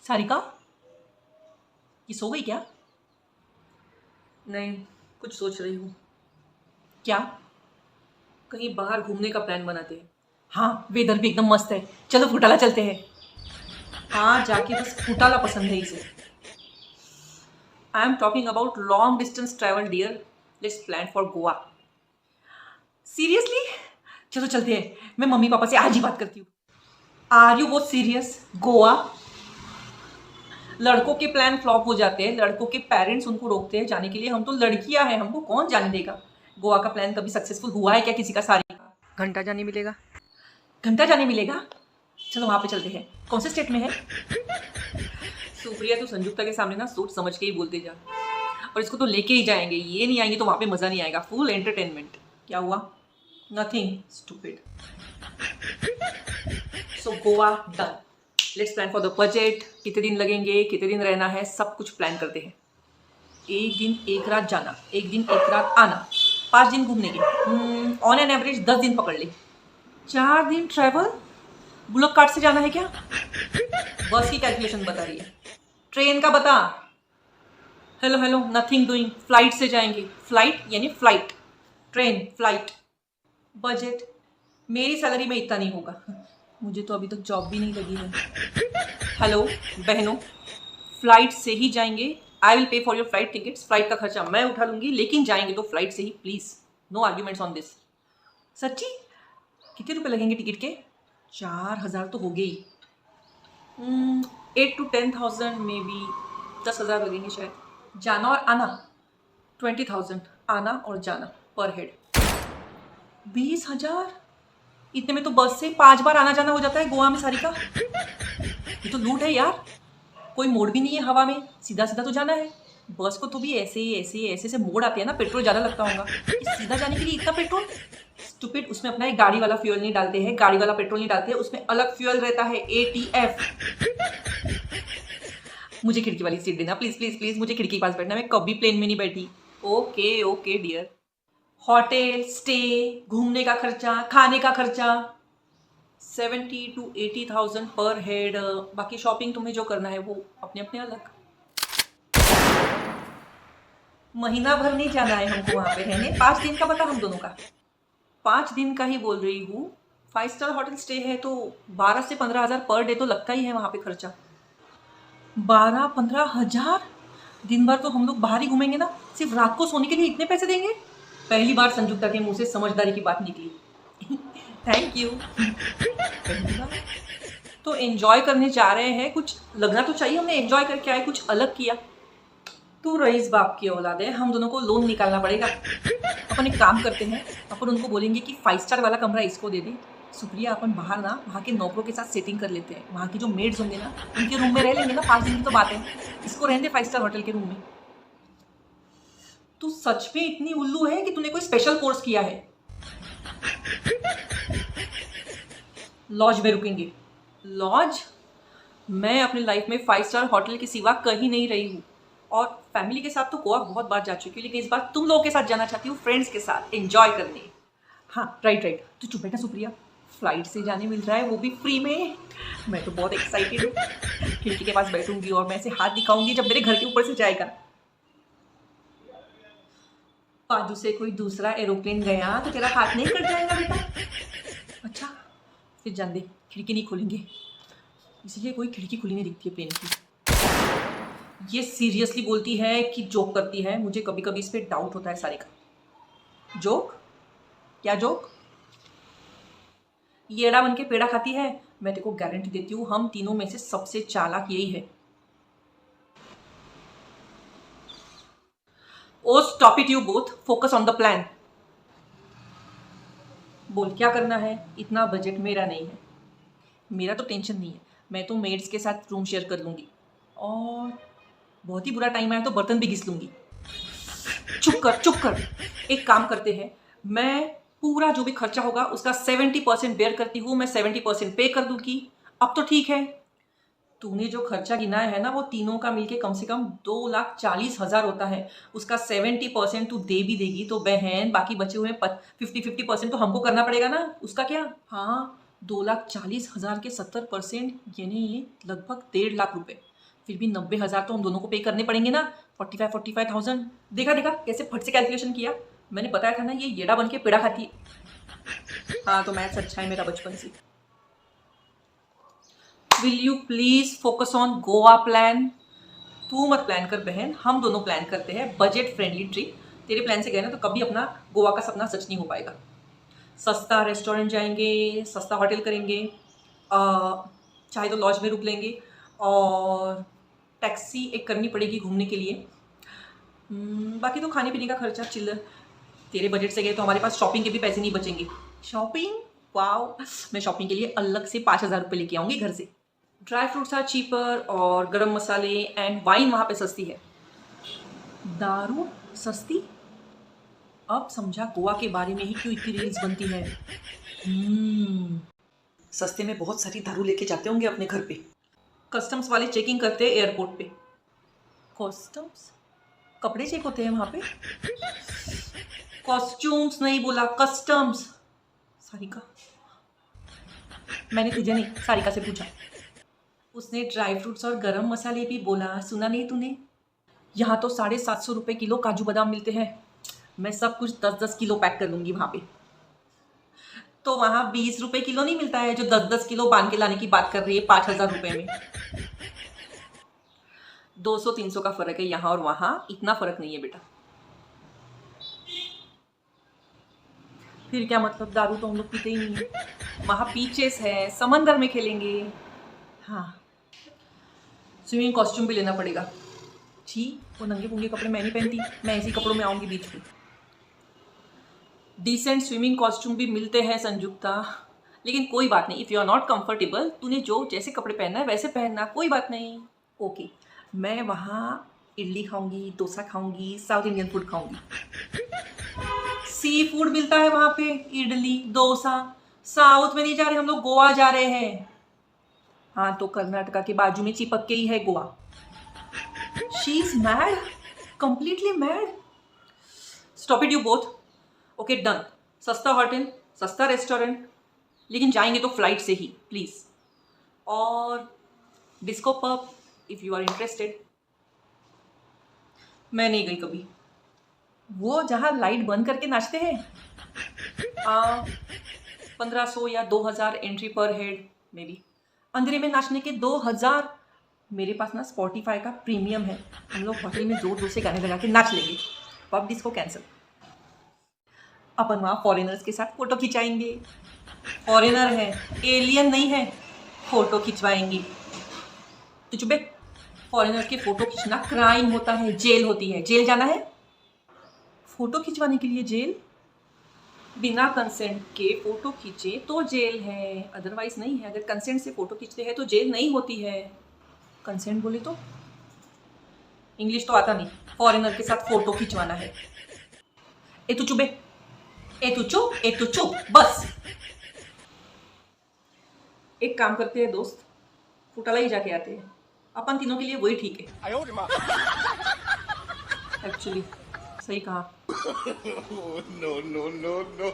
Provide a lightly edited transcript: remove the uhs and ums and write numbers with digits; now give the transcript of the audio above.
सारिका, ये सो गई क्या? नहीं, कुछ सोच रही हूँ। क्या? कहीं बाहर घूमने का प्लान बनाते हैं। हाँ, वेदर भी एकदम मस्त है। चलो फुटाला चलते हैं। हाँ, जाके बस फुटाला पसंद है इसे। I am talking about long distance travel dear. Let's plan for Goa. Seriously? चलो चलते हैं। मैं मम्मी पापा से आज ही बात करती हूँ। Are you both serious? Goa? लड़कों के प्लान फ्लॉप हो जाते हैं, लड़कों के पेरेंट्स उनको रोकते हैं जाने के लिए। हम तो लड़कियां हैं, हमको कौन जाने देगा। गोवा का प्लान कभी सक्सेसफुल हुआ है क्या किसी का? सारी घंटा जाने मिलेगा। घंटा जाने मिलेगा? चलो वहां पे चलते हैं। कौन से स्टेट में है? सुप्रिया, तो संयुक्ता के सामने ना सोच समझ के ही बोलते जा। और इसको तो लेके ही जाएंगे, ये नहीं आएंगे तो वहां पे मजा नहीं आएगा। Full entertainment. क्या हुआ? Nothing stupid. So Goa done. Let's plan for the budget. कितने दिन लगेंगे, कितने दिन रहना है, सब कुछ प्लान करते हैं। एक दिन एक रात जाना, एक दिन एक रात आना, 5 दिन घूमने के। ऑन एन एवरेज 10 दिन पकड़ ले। 4 दिन ट्रैवल? बुलक कार्ट से जाना है क्या? बस की कैलकुलेशन बता रही है। ट्रेन का बता। Hello hello, nothing doing. Flight से जाएंगे। फ्लाइट यानी फ्लाइट, ट्रेन फ्लाइट। बजट मेरी सैलरी में इतना नहीं होगा। मुझे तो अभी तक जॉब भी नहीं लगी है। हेलो बहनों, फ्लाइट से ही जाएंगे। I will pay for your flight tickets. Flight का खर्चा मैं उठा लूंगी, लेकिन जाएंगे तो फ्लाइट से ही, please. No arguments on this. सच्ची? कितने रुपए लगेंगे टिकट के? 4,000 तो हो गई। 8 to 10,000 मे बी। 10,000 लगेंगे शायद। जाना और आना? 20,000 आना और जाना पर हेड। 20,000? इतने में तो बस से 5 बार आना जाना हो जाता है गोवा में सारिका। ये तो लूट है यार। कोई मोड़ भी नहीं है हवा में, सीधा सीधा तो जाना है। बस को तो भी ऐसे से मोड़ आते हैं ना, पेट्रोल ज़्यादा लगता होगा। इस सीधा जाने के लिए इतना पेट्रोल? स्टूपिड, उसमें अपना एक गाड़ी वाला फ्यूल नहीं डालते हैं, गाड़ी वाला पेट्रोल नहीं डालते हैं, उसमें अलग फ्यूल रहता है, ATF। मुझे खिड़की वाली सीट देना प्लीज प्लीज प्लीज। मुझे खिड़की के पास बैठना, मैं कभी प्लेन में नहीं बैठी। Okay okay dear. Hotel stay, घूमने का खर्चा, खाने का खर्चा? 70 to 80,000 पर हेड। बाकी शॉपिंग तुम्हें जो करना है वो अपने अपने अलग। महीना भर नहीं जाना है हमको वहां पे रहने। 5 दिन का बता हम दोनों का। 5 दिन का ही बोल रही हूँ। 5 स्टार होटल स्टे है तो 12 से 15 हज़ार पर डे तो लगता ही है वहां पे खर्चा। 12-15 हजार? दिन भर तो हम लोग बाहर ही घूमेंगे ना, सिर्फ रात को सोने के लिए इतने पैसे देंगे? पहली बार संयुक्ता के मुंह से समझदारी की बात निकली। Thank you. पहली बार तो एंजॉय करने जा रहे हैं, कुछ लगना तो चाहिए हमने एंजॉय करके आए, कुछ अलग किया। तू रईस बाप की औलाद है, हम दोनों को लोन निकालना पड़ेगा। अपन एक काम करते हैं, अपन उनको बोलेंगे कि 5 स्टार वाला कमरा इसको दे दे। सुप्रिया, अपन बाहर ना वहाँ के नौकरों के साथ सेटिंग कर लेते हैं। वहाँ की जो मेड्स होंगे ना, उनके रूम में रह लेंगे ना। 5 दिन की तो बात है, इसको रहने 5 स्टार होटल के रूम में। तू सच में इतनी उल्लू है कि तूने कोई स्पेशल कोर्स किया है? लॉज में रुकेंगे। लॉज? मैं अपनी लाइफ में 5 स्टार होटल के सिवा कहीं नहीं रही हूँ। और फैमिली के साथ तो गोवा बहुत बार जा चुकी हूँ, लेकिन इस बार तुम लोगों के साथ जाना चाहती हूँ, फ्रेंड्स के साथ एंजॉय करने। हाँ राइट राइट, तो चुप बेटा सुप्रिया। फ्लाइट से जाने मिल रहा है, वो भी फ्री में। मैं तो बहुत एक्साइटेड हूँ। खिड़की के पास बैठूंगी और मैं ऐसे हाथ दिखाऊंगी जब मेरे घर के ऊपर से जाएगा। बाजू से कोई दूसरा एरोप्लेन गया तो तेरा हाथ नहीं कट जाएगा बेटा? अच्छा, फिर जान दे, खिड़की नहीं खोलेंगे। इसलिए कोई खिड़की खुली नहीं दिखती है प्लेन की। ये सीरियसली बोलती है कि जोक करती है? मुझे कभी कभी इस पर डाउट होता है सारे का। जोक? क्या जोक? येड़ा बन के पेड़ा खाती है? मैं तेको गारंटी देती हूँ, हम तीनों में से सबसे चालाक यही है। Oh stop it you both, focus on the plan. बोल क्या करना है? इतना बजट मेरा नहीं है। मेरा तो टेंशन नहीं है, मैं तो मेड्स के साथ रूम शेयर कर लूंगी। और बहुत ही बुरा टाइम आया तो बर्तन भी घिस लूंगी। चुप कर चुप कर। एक काम करते हैं, मैं पूरा जो भी खर्चा होगा उसका 70% बेयर करती हूँ, मैं 70% पे कर दूंगी। अब तो ठीक है। तूने जो खर्चा गिनाया है ना, वो तीनों का मिलके कम से कम 2,40,000 होता है। उसका 70% तू दे भी देगी तो बहन, बाकी बचे हुए 50-50% तो हमको करना पड़ेगा ना। उसका क्या? हाँ, 2,40,000 के 70% यानी लगभग 1.5 लाख रुपए। फिर भी 90,000 तो हम दोनों को पे करने पड़ेंगे ना। 45,000 देखा कैसे फट से कैलकुलेशन किया। मैंने बताया था ना ये येड़ा बन के पेड़ा खाती है। हाँ तो मैथ्स अच्छा है मेरा बचपन से। Will you please focus on Goa plan. तू मत प्लान कर बहन, हम दोनों प्लान करते हैं बजट फ्रेंडली ट्रिप। तेरे प्लान से गए ना तो कभी अपना गोवा का सपना सच नहीं हो पाएगा। सस्ता रेस्टोरेंट जाएंगे, सस्ता होटल करेंगे, चाहे तो लॉज में रुक लेंगे, और टैक्सी एक करनी पड़ेगी घूमने के लिए। बाकी तो खाने पीने का खर्चा चिल्लर। तेरे बजट से गए तो हमारे पास शॉपिंग के भी पैसे नहीं बचेंगे। शॉपिंग, वाओ, मैं शॉपिंग के लिए अलग से 5,000 रुपये लेके आऊँगी घर से। ड्राई फ्रूट्स आर चीपर और गरम मसाले एंड वाइन वहाँ पे सस्ती है। दारू सस्ती? अब समझा गोवा के बारे में ही क्यों इतनी रील्स बनती है। सस्ते में बहुत सारी दारू लेके जाते होंगे अपने घर पे। कस्टम्स वाले चेकिंग करते हैं एयरपोर्ट पे। कस्टम्स? कपड़े चेक होते हैं वहाँ पे? कॉस्ट्यूम्स नहीं बोला, कस्टम्स। सारिका, मैंने तुझे नहीं सारिका से पूछा। उसने ड्राई फ्रूट्स और गरम मसाले भी बोला, सुना नहीं तूने? यहाँ तो 750 रुपये किलो काजू बादाम मिलते हैं। मैं सब कुछ 10-10 किलो पैक कर लूँगी वहाँ पे। तो वहाँ 20 रुपये किलो नहीं मिलता है जो 10-10 किलो बांध के लाने की बात कर रही है 5,000 रुपये में। 200-300 का फर्क है यहाँ और वहाँ, इतना फर्क नहीं है बेटा। फिर क्या मतलब, दारू तो हम लोग पीते ही नहीं है। वहाँ बीचेस है, समंदर में खेलेंगे। हाँ, स्विमिंग कॉस्ट्यूम भी लेना पड़ेगा। छी, वो नंगे पुंगे कपड़े मैं नहीं पहनती, मैं ऐसे कपड़ों में आऊँगी बीच में। डिसेंट स्विमिंग कॉस्ट्यूम भी मिलते हैं संयुक्ता, लेकिन कोई बात नहीं, if you are not comfortable, तूने जो जैसे कपड़े पहनना है वैसे पहनना, कोई बात नहीं। ओके, मैं वहाँ इडली खाऊंगी, डोसा खाऊंगी, साउथ इंडियन फूड खाऊंगी। सी फूड मिलता है वहाँ पे, इडली डोसा। साउथ में नहीं जा रहे हम लोग, गोवा जा रहे हैं। हाँ तो कर्नाटका के बाजू में चिपक के ही है Goa. She is mad, completely mad. Stop it you both. Okay done, सस्ता होटल, सस्ता रेस्टोरेंट, लेकिन जाएंगे तो फ्लाइट से ही प्लीज। और disco pub if you are interested. मैं नहीं गई कभी। वो जहाँ लाइट बंद करके नाचते हैं, 1500 या 2,000 एंट्री पर हेड मे बी। अंधेरे में नाचने के 2,000। मेरे पास ना स्पॉटिफाई का प्रीमियम है, हम लोग होटल में जोर जोर से गाने लगा के नाच लेंगे। Pub disco cancel. अपन वहाँ फॉरेनर्स के साथ फोटो खिंचाएंगे। फॉरेनर है, एलियन नहीं है, फोटो खिंचवाएंगी। तो चुपे, फॉरेनर के फोटो खींचना क्राइम होता है, जेल होती है। जेल जाना है फोटो खिंचवाने के लिए? जेल? बिना कंसेंट के फोटो खींचे तो जेल है, अदरवाइज नहीं है। अगर कंसेंट से फोटो खींचते हैं तो जेल नहीं होती है। कंसेंट बोले तो इंग्लिश तो आता नहीं, फॉरेनर के साथ फोटो खिंचवाना है। ए तू चुप, ए तू चुप, ए तू चुप, बस। एक काम करते हैं दोस्त, फुटाला ही जाके आते हैं। अपन तीनों के लिए वही ठीक है। एक्चुअली सही कहा। No, no, no, no.